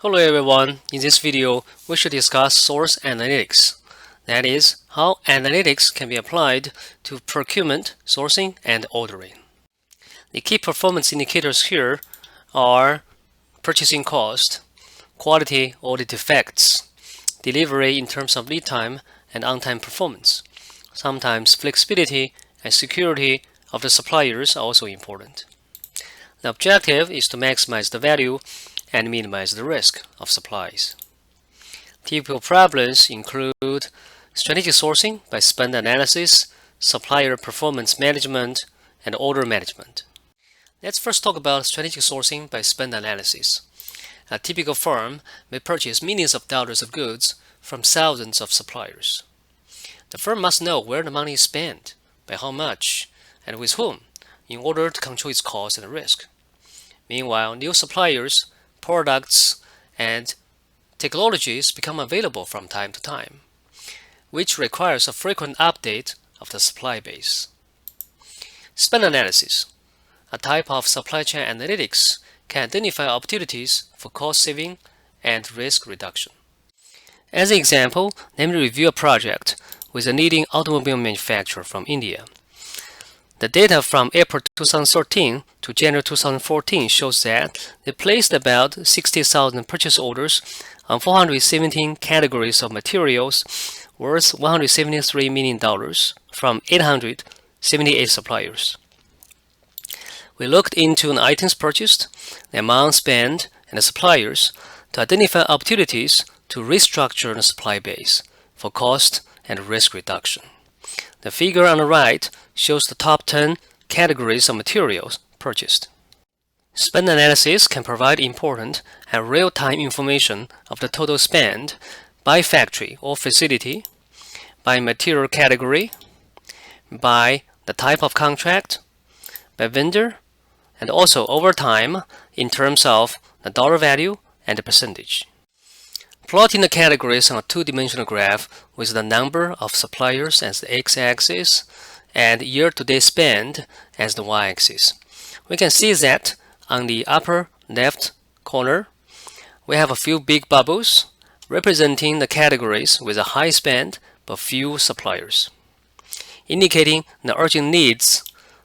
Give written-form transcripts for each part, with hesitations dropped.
Hello everyone, in this video we should discuss source analytics. That is, how analytics can be applied to procurement, sourcing, and ordering. The key performance indicators here are purchasing cost, quality or defects, delivery in terms of lead time and on-time performance. Sometimes flexibility and security of the suppliers are also important. The objective is to maximize the value and minimize the risk of supplies. Typical problems include strategic sourcing by spend analysis, supplier performance management, and order management. Let's first talk about strategic sourcing by spend analysis. A typical firm may purchase millions of dollars of goods from thousands of suppliers. The firm must know where the money is spent, by how much, and with whom, in order to control its cost and risk. Meanwhile, new suppliers, products, and technologies become available from time to time, which requires a frequent update of the supply base. Spend analysis, a type of supply chain analytics, can identify opportunities for cost saving and risk reduction. As an example, let me review a project with a leading automobile manufacturer from India. The data from April 2013 to January 2014 shows that they placed about 60,000 purchase orders on 417 categories of materials worth $173 million from 878 suppliers. We looked into the items purchased, the amount spent, and the suppliers to identify opportunities to restructure the supply base for cost and risk reduction. The figure on the right shows the top 10 categories of materials purchased. Spend analysis can provide important and real-time information of the total spend by factory or facility, by material category, by the type of contract, by vendor, and also over time in terms of the dollar value and the percentage. Plotting the categories on a two-dimensional graph with the number of suppliers as the x-axis and year-to-date spend as the y-axis. We can see that on the upper left corner, we have a few big bubbles representing the categories with a high spend but few suppliers, indicating the urgent needs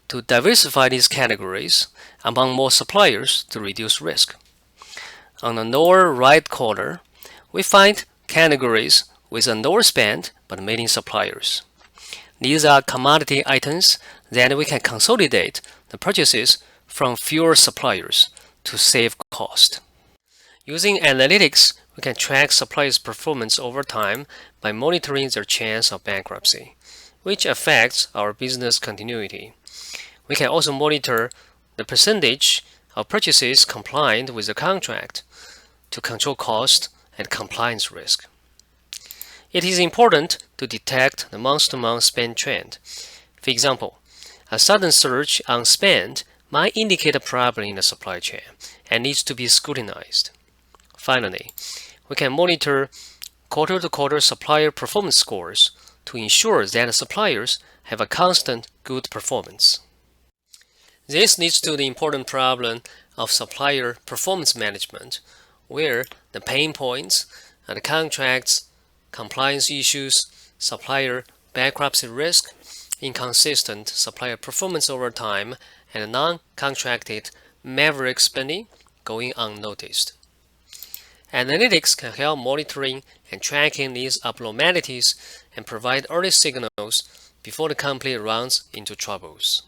to diversify these categories among more suppliers to reduce risk. On the lower right corner, we find categories with a lower spend but many suppliers. These are commodity items that we can consolidate the purchases from fewer suppliers to save cost. Using analytics, we can track suppliers' performance over time by monitoring their chance of bankruptcy, which affects our business continuity. We can also monitor the percentage of purchases compliant with the contract to control cost and compliance risk. It is important to detect the month-to-month spend trend. For example, a sudden surge on spend might indicate a problem in the supply chain and needs to be scrutinized. Finally, we can monitor quarter-to-quarter supplier performance scores to ensure that the suppliers have a constant good performance. This leads to the important problem of supplier performance management, where the pain points and the contracts, compliance issues, supplier bankruptcy risk, inconsistent supplier performance over time, and non-contracted maverick spending going unnoticed. Analytics can help monitoring and tracking these abnormalities and provide early signals before the company runs into troubles.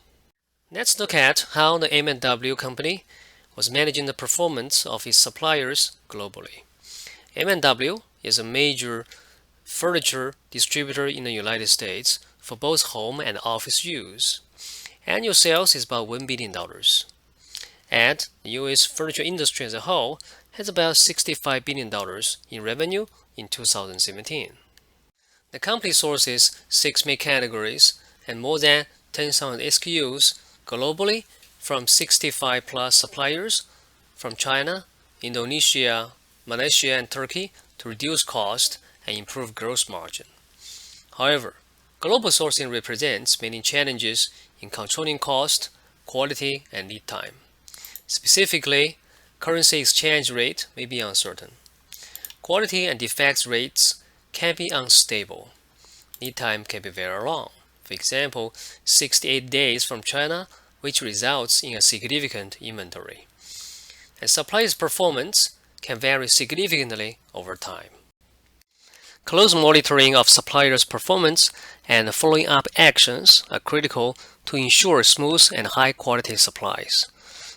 Let's look at how the M&W company was managing the performance of its suppliers globally. M&W is a major furniture distributor in the United States for both home and office use. Annual sales is about $1 billion. And the U.S. furniture industry as a whole has about $65 billion in revenue in 2017. The company sources 6 main categories and more than 10,000 SKUs globally from 65 plus suppliers from China, Indonesia, Malaysia, and Turkey to reduce cost and improve gross margin. However, global sourcing represents many challenges in controlling cost, quality, and lead time. Specifically, Currency exchange rate may be uncertain. Quality and defects rates can be unstable. Lead time can be very long. For example, 68 days from China, which results in a significant inventory. And supplier's performance can vary significantly over time. Close monitoring of suppliers' performance and following up actions are critical to ensure smooth and high-quality supplies.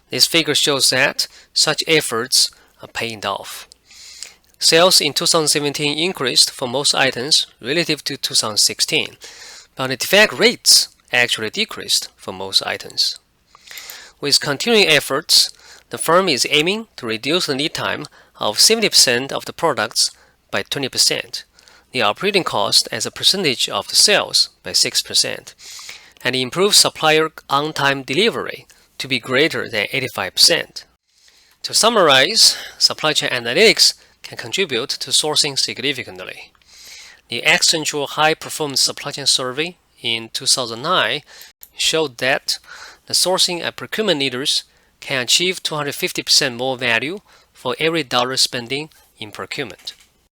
This figure shows that such efforts are paying off. Sales in 2017 increased for most items relative to 2016, but the defect rates actually decreased for most items. With continuing efforts, the firm is aiming to reduce the lead time of 70% of the products by 20%, the operating cost as a percentage of the sales by 6%, and improve supplier on-time delivery to be greater than 85%. To summarize, supply chain analytics can contribute to sourcing significantly. The Accenture High Performance Supply Chain Survey in 2009 showed that the sourcing and procurement leaders can achieve 250% more value for every dollar spending in procurement.